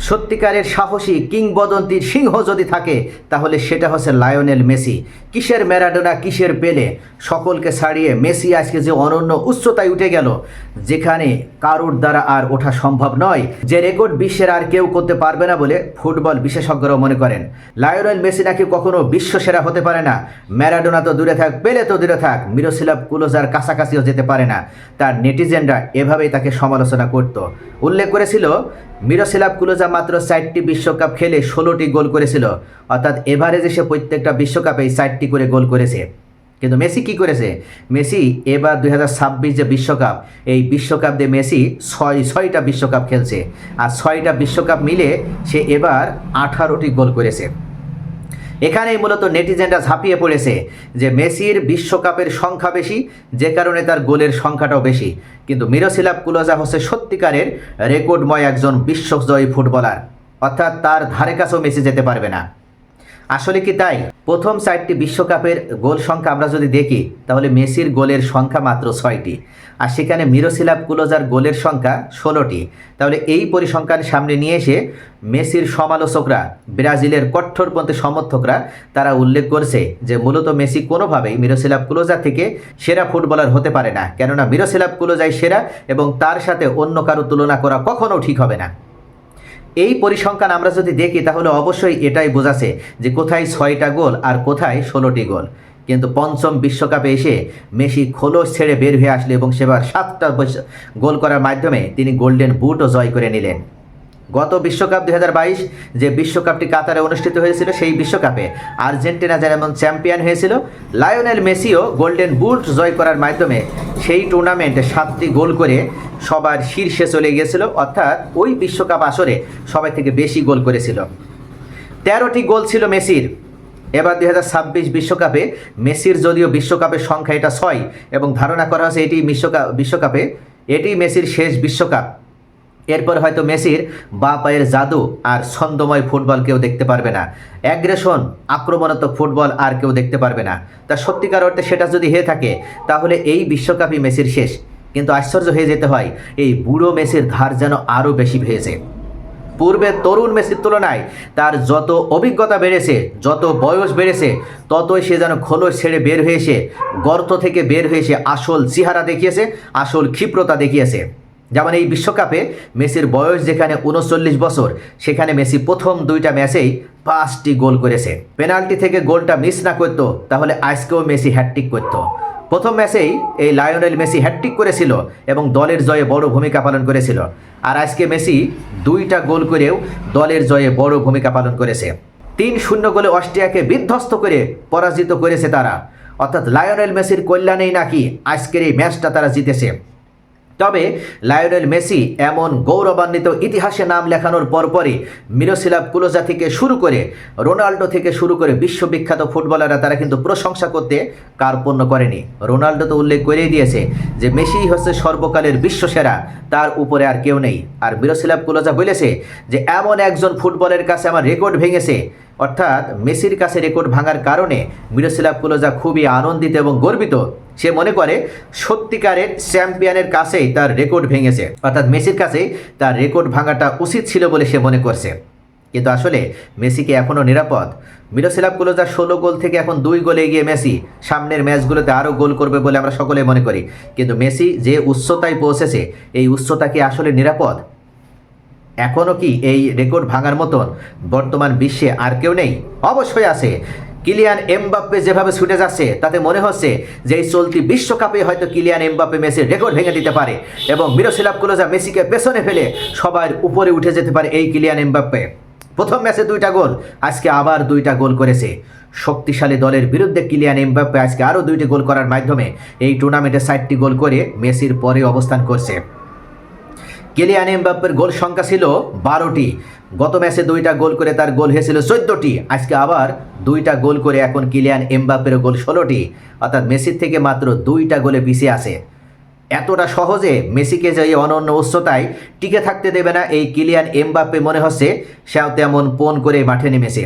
সত্যিকারের সাহসী কিংবদন্তির সিংহ যদি থাকে তাহলে সেটা হচ্ছে লায়নেল মেসি। কিসের ম্যারাডোনা, কিসের পেলে, সকলকে ছাড়িয়ে মেসি আজকে যে অনন্য উচ্চতায় উঠে গেল, যেখানে কারোর দ্বারা আর ওঠা সম্ভব নয়, যে রেকর্ড বিশ্বের আর কেউ করতে পারবে না বলে ফুটবল বিশেষজ্ঞরাও মনে করেন। লায়নেল মেসি নাকি কখনো বিশ্বসেরা হতে পারে না। ম্যারাডোনা তো দূরে থাক, পেলে তো দূরে থাক, মিরোস্লাভ ক্লোজার কাছাকাছিও যেতে পারে না। তার নেটিজেনরা এভাবেই তাকে সমালোচনা করত। উল্লেখ করেছিল মিরোস্লাভ ক্লোজা মাত্র 4টি বিশ্বকাপ খেলে 16টি গোল করেছিল, অর্থাৎ এভারেজে সে প্রত্যেকটা বিশ্বকাপেই 4টি করে গোল করেছে। কিন্তু মেসি কি করেছে? মেসি এবার 2026 যে বিশ্বকাপ, এই বিশ্বকাপ দিয়ে মেসি ছয়টা বিশ্বকাপ খেলছে, আর 6টা বিশ্বকাপ মিলে সে এবার 18টি গোল করেছে। এখানেই মূলত নেটিজেনরা ঝাঁপিয়ে পড়েছে যে মেসির বিশ্বকাপের সংখ্যা বেশি, যে কারণে তার গোলের সংখ্যাটাও বেশি। কিন্তু মিরোস্লাভ ক্লোজা হচ্ছে সত্যিকারের রেকর্ডময় একজন বিশ্বজয়ী ফুটবলার, অর্থাৎ তার ধারে কাছেও মেসি যেতে পারবে না। আসলে কি তাই? প্রথম 4টি বিশ্বকাপের গোল সংখ্যা আমরা যদি দেখি তাহলে মেসির গোলের সংখ্যা মাত্র 6টি, আর সেখানে মিরোস্লাভ ক্লোজার গোলের সংখ্যা 16টি। তাহলে এই পরিসংখ্যান সামনে নিয়ে এসে মেসির সমালোচকরা, ব্রাজিলের কট্টরপন্থী সমর্থকরা, তারা উল্লেখ করছে যে মূলত মেসি কোনোভাবেই মিরোস্লাভ ক্লোজা থেকে সেরা ফুটবলার হতে পারে না, কেননা মিরোস্লাভ ক্লোজাই সেরা এবং তার সাথে অন্য কারো তুলনা করা কখনো ঠিক হবে না। এই পরিসংখ্যান আমরা যদি দেখি তাহলে অবশ্যই এটাই বোঝাচ্ছে যে কোথায় 6টা গোল আর কোথায় 16টি গোল। কিন্তু পঞ্চম বিশ্বকাপে এসে মেসি খোলস ছেড়ে বের হয়ে আসলে এবং সেবার 7টা গোল করার মাধ্যমে তিনি গোল্ডেন বুটও জয় করে নিলেন। গত বিশ্বকাপ 2022 যে বিশ্বকাপটি কাতারে অনুষ্ঠিত হয়েছিল, সেই বিশ্বকাপে আর্জেন্টিনা যেমন চ্যাম্পিয়ন হয়েছিল, লায়নেল মেসিও গোল্ডেন বুট জয় করার মাধ্যমে সেই টুর্নামেন্টে 7টি গোল করে সবার শীর্ষে চলে গিয়েছিল, অর্থাৎ ওই বিশ্বকাপ আসরে সবাই থেকে বেশি গোল করেছিল। 13টি গোল ছিল মেসির। এবার 2026 বিশ্বকাপে মেসির যদিও বিশ্বকাপের সংখ্যা এটা 6 এবং ধারণা করা হচ্ছে এটি বিশ্বকাপে এটি মেসির শেষ বিশ্বকাপ। এরপর হয়তো মেসির বা পায়ের জাদু আর ছন্দময় ফুটবল কেউ দেখতে পারবে না, অ্যাগ্রেশন, আক্রমণাত্মক ফুটবল আর কেউ দেখতে পারবে না। তা সত্যিকার অর্থে সেটা যদি হয়ে থাকে তাহলে এই বিশ্বকাপই মেসির শেষ। কিন্তু আশ্চর্য হয়ে যেতে হয়, এই বুড়ো মেসির ধার যেন আরও বেশি হয়েছে। পূর্বে তরুণ মেসির তুলনায় তার যত অভিজ্ঞতা বেড়েছে, যত বয়স বেড়েছে, ততই সে যেন খোলস ছেড়ে বের হয়েছে, গর্ত থেকে বের হয়েছে, আসল চেহারা দেখিয়েছে, আসল ক্ষিপ্রতা দেখিয়েছে। যেমন এই বিশ্বকাপে মেসির বয়স যেখানে 39 বছর, সেখানে মেসি প্রথম 2টা ম্যাচেই 5টি গোল করেছে। পেনাল্টি থেকে গোলটা মিস না করতো তাহলে আজকেও মেসি হ্যাটট্রিক করতো। প্রথম ম্যাচেই এই লায়নেল মেসি হ্যাটট্রিক করেছিল এবং দলের জয়ে বড় ভূমিকা পালন করেছিল, আর আজকে মেসি 2টা গোল করেও দলের জয়ে বড় ভূমিকা পালন করেছে। 3-0 গোলে অস্ট্রিয়াকে বিধ্বস্ত করে পরাজিত করেছে তারা, অর্থাৎ লায়নেল মেসির কল্যাণেই নাকি আজকের এই ম্যাচটা তারা জিতেছে। তবে লায়নেল মেসি এমন গৌরবান্বিত ইতিহাসে নাম লেখানোর পরপরই মিরোস্লাভ ক্লোজা থেকে শুরু করে রোনাল্ডো থেকে শুরু করে বিশ্ববিখ্যাত ফুটবলাররা তারা কিন্তু প্রশংসা করতে কার্পণ্য করেনি। রোনাল্ডো তো উল্লেখ করেই দিয়েছে যে মেসি হচ্ছে সর্বকালের বিশ্বসেরা, তার উপরে আর কেউ নেই। আর মিরোস্লাভ ক্লোজা বলেছে যে এমন একজন ফুটবলের কাছে আমার রেকর্ড ভেঙেছে, অর্থাৎ মেসির কাছে রেকর্ড ভাঙার কারণে মিরোস্লাভ ক্লোজা খুবই আনন্দিত এবং গর্বিত। সে মনে করে সত্যিকারের চ্যাম্পিয়নের কাছেই তার রেকর্ড ভেঙেছে, অর্থাৎ মেসির কাছেই তার রেকর্ড ভাঙাটা উচিত ছিল বলে সে মনে করছে। কিন্তু আসলে মেসি কি এখনও নিরাপদ? মিরোস্লাভ ক্লোজা 16 গোল থেকে এখন 2 গোলে এগিয়ে মেসি। সামনের ম্যাচগুলোতে আরও গোল করবে বলে আমরা সকলে মনে করি। কিন্তু মেসি যে উচ্চতায় পৌঁছেছে, এই উচ্চতা কি আসলে নিরাপদ? এখনও কি এই রেকর্ড ভাঙার মতন বর্তমান বিশ্বে আর কেউ নেই? অবশ্যই আছে। কিলিয়ান এমবাপ্পে যেভাবে ছুটে যাচ্ছে তাতে মনে হচ্ছে যে এই চলতি বিশ্বকাপে হয়তো কিলিয়ান এমবাপ্পে মেসির রেকর্ড ভেঙে দিতে পারে এবং মিরোস্লাভ ক্লোজা মেসিকে পেছনে ফেলে সবার উপরে উঠে যেতে পারে এই কিলিয়ান এমবাপ্পে। প্রথম ম্যাচে 2টা গোল, আজকে আবার 2টা গোল করেছে। শক্তিশালী দলের বিরুদ্ধে কিলিয়ান এমবাপ্পে আজকে আরও 2টি গোল করার মাধ্যমে এই টুর্নামেন্টে 4টি গোল করে মেসির পরে অবস্থান করছে। কিলিয়ান এমবাপ্পের গোল সংখ্যা ছিল 12টি। গত ম্যাচে 2টা গোল করে তার গোল হয়েছিল 14টি। আজকে আবার 2টা গোল করে এখন কিলিয়ান এমবাপ্পের গোল 16টি, অর্থাৎ মেসির থেকে মাত্র 2টা গোলে পিছিয়ে আছে। এতটা সহজে মেসিকে যে অনন্য উচ্চতায় টিকে থাকতে দেবে না এই কিলিয়ান এমবাপ্পে, মনে হচ্ছে সেও তেমন পণ করে মাঠে নেমেছে।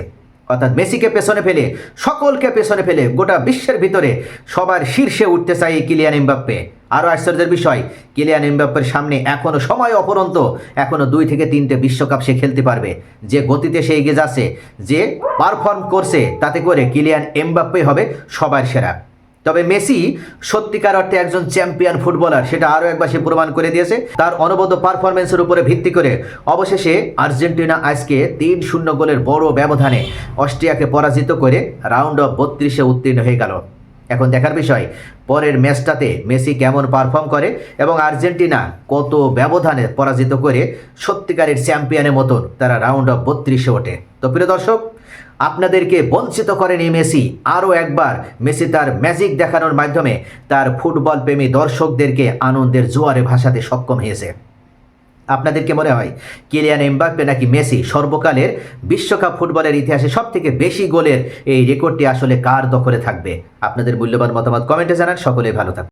অর্থাৎ মেসিকে পেছনে ফেলে, সকলকে পেছনে ফেলে গোটা বিশ্বের ভিতরে সবার শীর্ষে উঠতে চায় এই কিলিয়ান এমবাপ্পে। আরও আশ্চর্যের বিষয়, কিলিয়ান এমবাপ্পের সামনে এখনও সময় অপরন্ত, এখনও 2 থেকে 3টে বিশ্বকাপ সে খেলতে পারবে। যে গতিতে সে এগিয়ে যাচ্ছে, যে পারফর্ম করছে, তাতে করে কিলিয়ান এমবাপ্পে হবে সবার সেরা। তবে মেসি সত্যিকার অর্থে একজন চ্যাম্পিয়ন ফুটবলার, সেটা আরও একবার সে প্রমাণ করে দিয়েছে তার অনবদ্য পারফরমেন্সের উপরে ভিত্তি করে। অবশেষে আর্জেন্টিনা আজকে 3-0 গোলের বড় ব্যবধানে অস্ট্রিয়াকে পরাজিত করে রাউন্ড অফ 32-এ উত্তীর্ণ হয়ে গেল। এখন দেখার বিষয় পরের ম্যাচটাতে মেসি কেমন পারফর্ম করে এবং আর্জেন্টিনা কত ব্যবধানে পরাজিত করে সত্যিকারের চ্যাম্পিয়নের মতন তারা রাউন্ড অফ 32-এ ওঠে। তো প্রিয় দর্শক, আপনাদেরকে বঞ্চিত করেনি মেসি। আরও একবার মেসি তার ম্যাজিক দেখানোর মাধ্যমে তার ফুটবল প্রেমী দর্শকদেরকে আনন্দের জোয়ারে ভাসাতে সক্ষম হয়েছে। আপনাদেরকে মনে হয় কিলিয়ান এমবাপ্পে নাকি মেসি সর্বকালের বিশ্বকাপ ফুটবলের ইতিহাসে সবথেকে বেশি গোলের এই রেকর্ডটি আসলে কার দখলে থাকবে? আপনাদের মূল্যবান মতামত কমেন্টে জানান। সকলেই ভালো থাকুন।